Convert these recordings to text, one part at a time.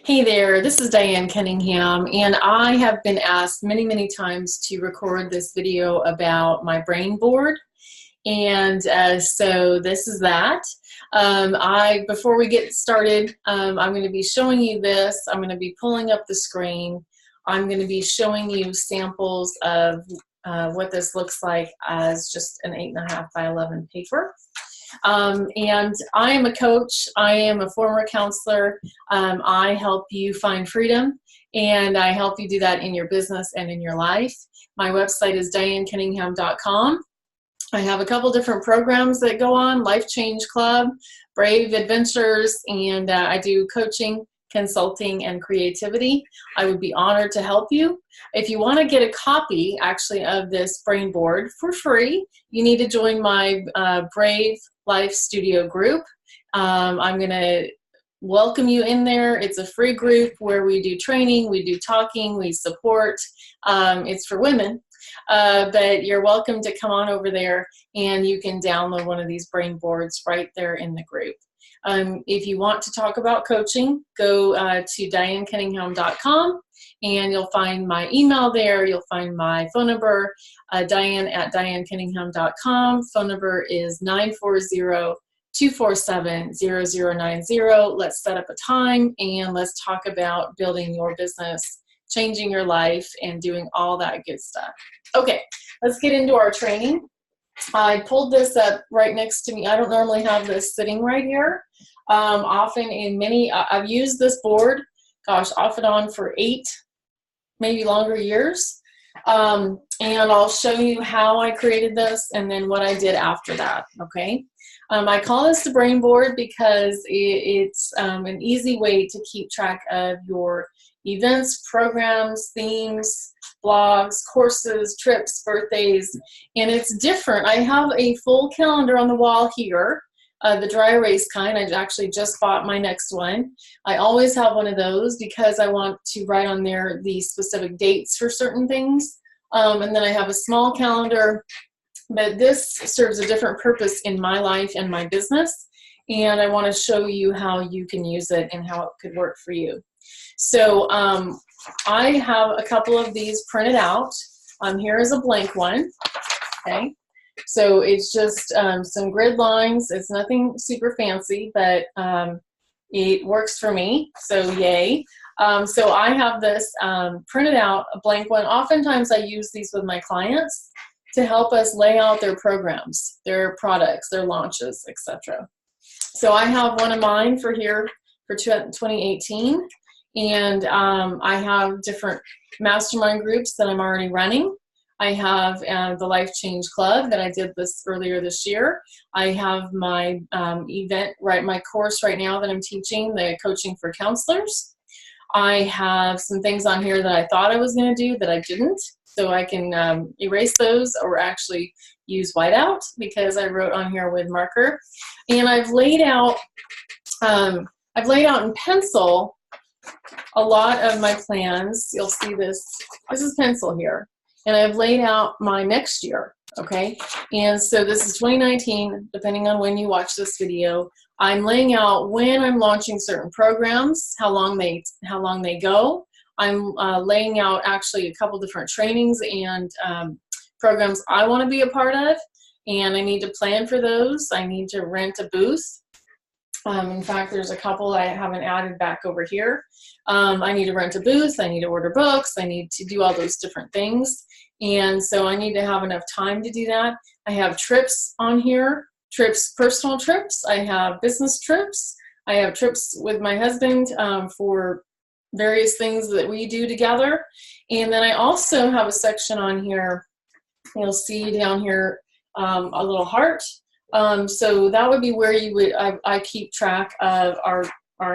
Hey there, this is Diane Cunningham, and I have been asked many times to record this video about my brain board. And so this is that. Before we get started, I'm going to be showing you this. I'm going to be pulling up the screen. I'm going to be showing you samples of what this looks like as just an 8.5 by 11 paper. And I am a coach. I am a former counselor. I help you find freedom, and I help you do that in your business and in your life. My website is dianecunningham.com. I have a couple different programs that go on: Life Change Club, Brave Adventures, and I do coaching, consulting, and creativity. I would be honored to help you. If you want to get a copy actually of this brain board for free, you need to join my Brave Life Studio group. I'm going to welcome you in there. It's a free group where we do training, we do talking, we support. It's for women, but you're welcome to come on over there, and you can download one of these brain boards right there in the group. If you want to talk about coaching, go to dianecunningham.com, and you'll find my email there. You'll find my phone number, Diane@dianecunningham.com. Phone number is 940-247-0090. Let's set up a time, and let's talk about building your business, changing your life, and doing all that good stuff. Okay, let's get into our training. I pulled this up right next to me. I don't normally have this sitting right here. Often I've used this board, gosh, off and on for 8, maybe longer years. And I'll show you how I created this and then what I did after that, okay? I call this the brain board because it's an easy way to keep track of your events, programs, themes, blogs, courses, trips, birthdays, and it's different. I have a full calendar on the wall here, the dry erase kind. I actually just bought my next one. I always have one of those because I want to write on there the specific dates for certain things. And then I have a small calendar, but this serves a different purpose in my life and my business, and I want to show you how you can use it and how it could work for you. So I have a couple of these printed out. Here is a blank one, okay? So it's just some grid lines. It's nothing super fancy, but it works for me, so yay. So I have this printed out, a blank one. Oftentimes I use these with my clients to help us lay out their programs, their products, their launches, etc. So I have one of mine for here for 2018. And I have different mastermind groups that I'm already running. I have the Life Change Club that I did this earlier this year. I have my my course right now that I'm teaching, the Coaching for Counselors. I have some things on here that I thought I was going to do that I didn't. So I can erase those or actually use whiteout because I wrote on here with marker. And I've laid out in pencil a lot of my plans. You'll see this is pencil here, and I've laid out my next year, okay? And so this is 2019, depending on when you watch this video. I'm laying out when I'm launching certain programs, how long they go. I'm laying out actually a couple different trainings and programs I want to be a part of, and I need to plan for those. I need to rent a booth. In fact, there's a couple I haven't added back over here. I need to rent a booth. I need to order books. I need to do all those different things. And so I need to have enough time to do that. I have trips on here, personal trips. I have business trips. I have trips with my husband for various things that we do together. And then I also have a section on here. You'll see down here a little heart. So that would be where you would, I keep track of our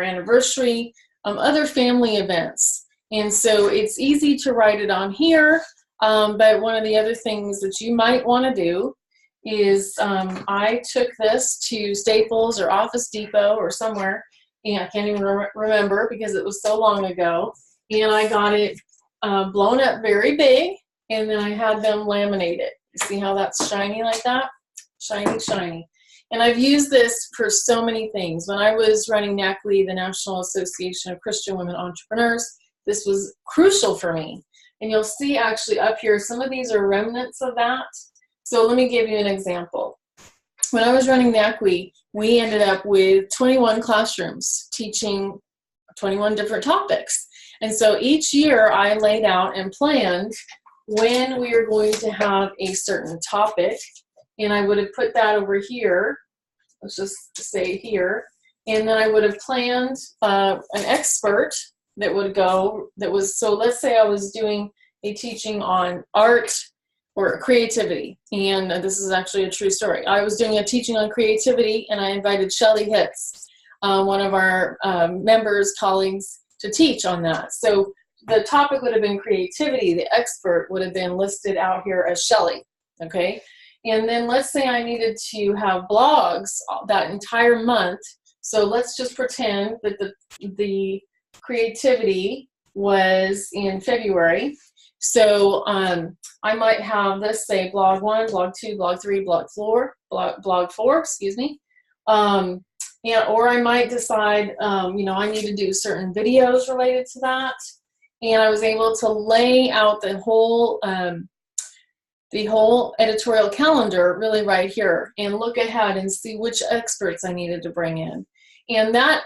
anniversary, other family events. And so it's easy to write it on here. But one of the other things that you might want to do is I took this to Staples or Office Depot or somewhere, and I can't even remember because it was so long ago. And I got it blown up very big, and then I had them laminate it. You see how that's shiny like that? Shiny, shiny. And I've used this for so many things. When I was running NACWE, the National Association of Christian Women Entrepreneurs, this was crucial for me. And you'll see actually up here, some of these are remnants of that. So let me give you an example. When I was running NACWE, we ended up with 21 classrooms teaching 21 different topics. And so each year I laid out and planned when we are going to have a certain topic. And I would have put that over here. Let's just say here. And then I would have planned an expert that would go, so let's say I was doing a teaching on art or creativity. And this is actually a true story. I was doing a teaching on creativity, and I invited Shelley Hitz, one of our members, colleagues, to teach on that. So the topic would have been creativity. The expert would have been listed out here as Shelley, okay? And then let's say I needed to have blogs that entire month. So let's just pretend that the creativity was in February. So I might have this say blog 1, blog 2, blog 3, blog 4, excuse me. Or I might decide, you know, I need to do certain videos related to that. And I was able to lay out the whole editorial calendar really right here and look ahead and see which experts I needed to bring in. And that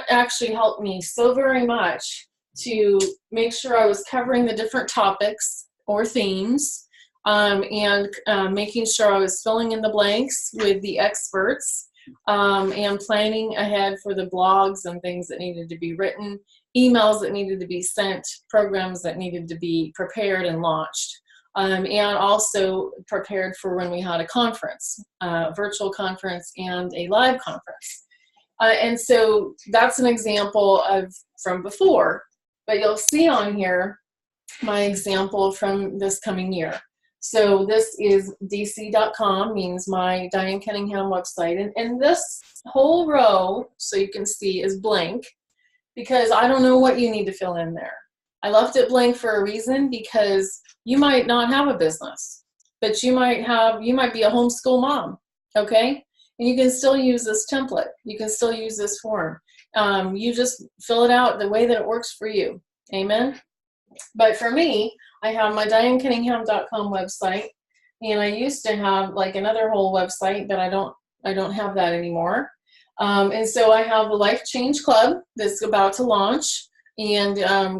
actually helped me so very much to make sure I was covering the different topics or themes, and making sure I was filling in the blanks with the experts, and planning ahead for the blogs and things that needed to be written, emails that needed to be sent, programs that needed to be prepared and launched, and also prepared for when we had a conference, virtual conference and a live conference. And so that's an example from before. But you'll see on here my example from this coming year. So this is dc.com, means my Diane Cunningham website. And this whole row, so you can see, is blank because I don't know what you need to fill in there. I left it blank for a reason, because you might not have a business, but you might be a homeschool mom, okay? And you can still use this template. You can still use this form. You just fill it out the way that it works for you. Amen? But for me, I have my DianeCunningham.com website, and I used to have like another whole website, but I don't have that anymore. And so I have the Life Change Club that's about to launch, and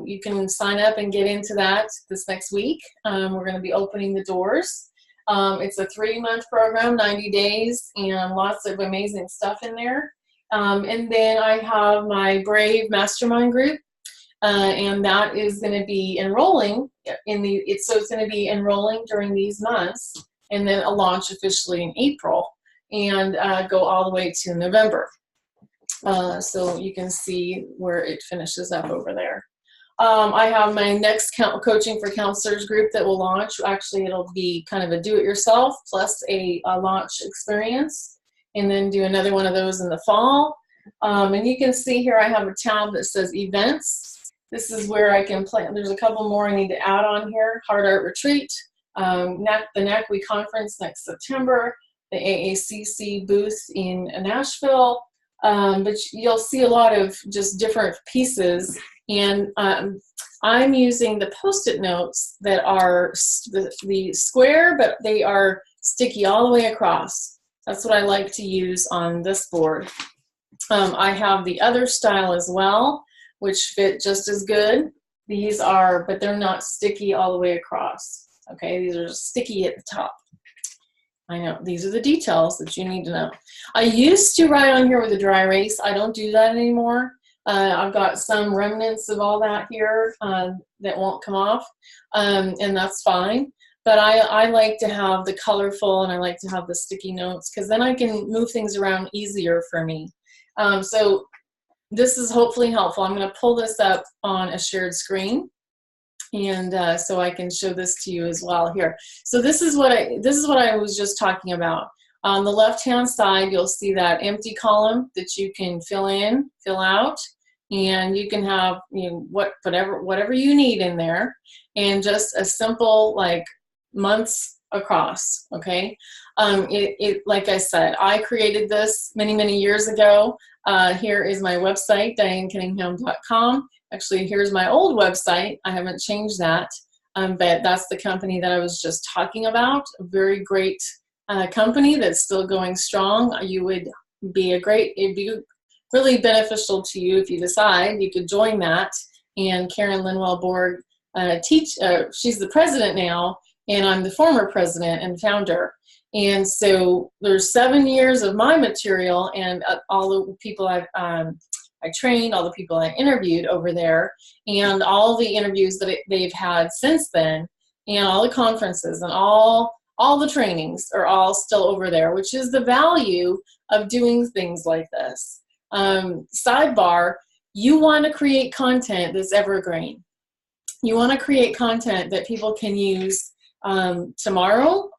you can sign up and get into that this next week. We're going to be opening the doors. It's a 3-month program, 90 days, and lots of amazing stuff in there. And then I have my Brave Mastermind group, and that is going to be enrolling so it's going to be enrolling during these months, and then a launch officially in April, and go all the way to November. So you can see where it finishes up over there. I have my next Coaching for Counselors group that will launch. Actually, it'll be kind of a do-it-yourself plus a launch experience, and then do another one of those in the fall. And you can see here I have a tab that says events. This is where I can plan. There's a couple more I need to add on here. Heart Art Retreat, the NACWE conference next September, the AACC booth in Nashville. But you'll see a lot of just different pieces. And I'm using the Post-it notes that are the square, but they are sticky all the way across. That's what I like to use on this board. I have the other style as well, which fit just as good. These are, but they're not sticky all the way across. Okay, these are sticky at the top. I know, these are the details that you need to know. I used to write on here with a dry erase. I don't do that anymore. I've got some remnants of all that here that won't come off, and that's fine. But I like to have the colorful, and I like to have the sticky notes, because then I can move things around easier for me. So this is hopefully helpful. I'm going to pull this up on a shared screen, and so I can show this to you as well here. So this is what I was just talking about. On the left-hand side, you'll see that empty column that you can fill in, fill out, and you can have, you know, whatever you need in there, and just a simple like months across, okay? Like I said, I created this many, many years ago. Here is my website, DianeCunningham.com. Actually, here's my old website. I haven't changed that, but that's the company that I was just talking about. A very great company that's still going strong. It'd be really beneficial to you if you decide you could join that. And Karen Linwell Borg she's the president now, and I'm the former president and founder. And so there's 7 years of my material and all the people I trained, all the people I interviewed over there, and all the interviews that they've had since then, and all the conferences and all the trainings are all still over there, which is the value of doing things like this. Sidebar, you want to create content that's evergreen. You want to create content that people can use tomorrow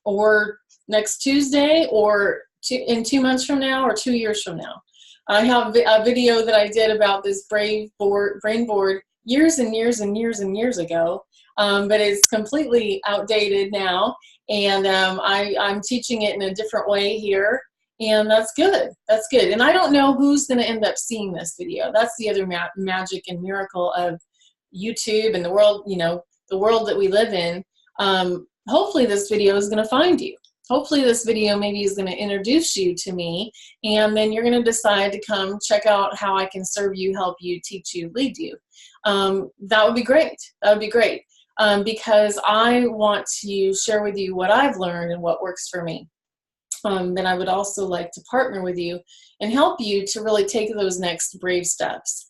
or next Tuesday or in 2 months from now or 2 years from now. I have a video that I did about this brain board years and years and years and years ago, but it's completely outdated now, and I'm teaching it in a different way here, and that's good. That's good. And I don't know who's going to end up seeing this video. That's the other magic and miracle of YouTube and the world, the world that we live in. Hopefully this video is going to find you. Hopefully this video maybe is going to introduce you to me, and then you're going to decide to come check out how I can serve you, help you, teach you, lead you. That would be great. That would be great, because I want to share with you what I've learned and what works for me. Then I would also like to partner with you and help you to really take those next brave steps.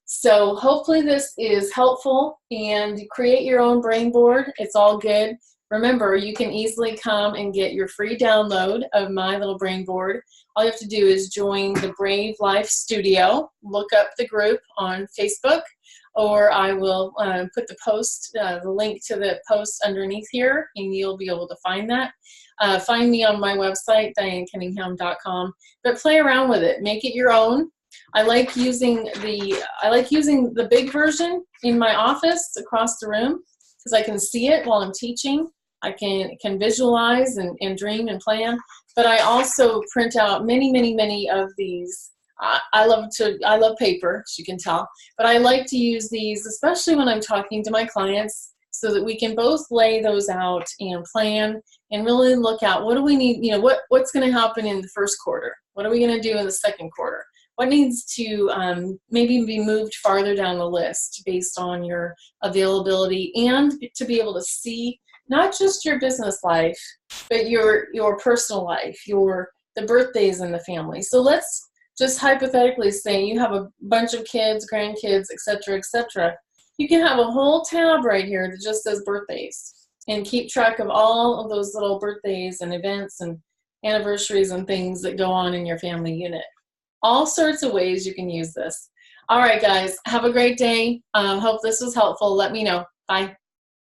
So hopefully this is helpful, and create your own brain board. It's all good. Remember, you can easily come and get your free download of my little brain board. All you have to do is join the Brave Life Studio. Look up the group on Facebook, or I will put the link to the post underneath here, and you'll be able to find that. Find me on my website, DianeCunningham.com, but play around with it. Make it your own. I like using the big version in my office across the room, because I can see it while I'm teaching. I can visualize and dream and plan. But I also print out many of these. I love paper, as you can tell. But I like to use these, especially when I'm talking to my clients, so that we can both lay those out and plan and really look at what do we need. What's going to happen in the first quarter? What are we going to do in the second quarter? What needs to maybe be moved farther down the list based on your availability, and to be able to see not just your business life, but your personal life, the birthdays in the family. So let's just hypothetically say you have a bunch of kids, grandkids, etc., etc. You can have a whole tab right here that just says birthdays, and keep track of all of those little birthdays and events and anniversaries and things that go on in your family unit. All sorts of ways you can use this. All right, guys, have a great day. Hope this was helpful. Let me know. Bye.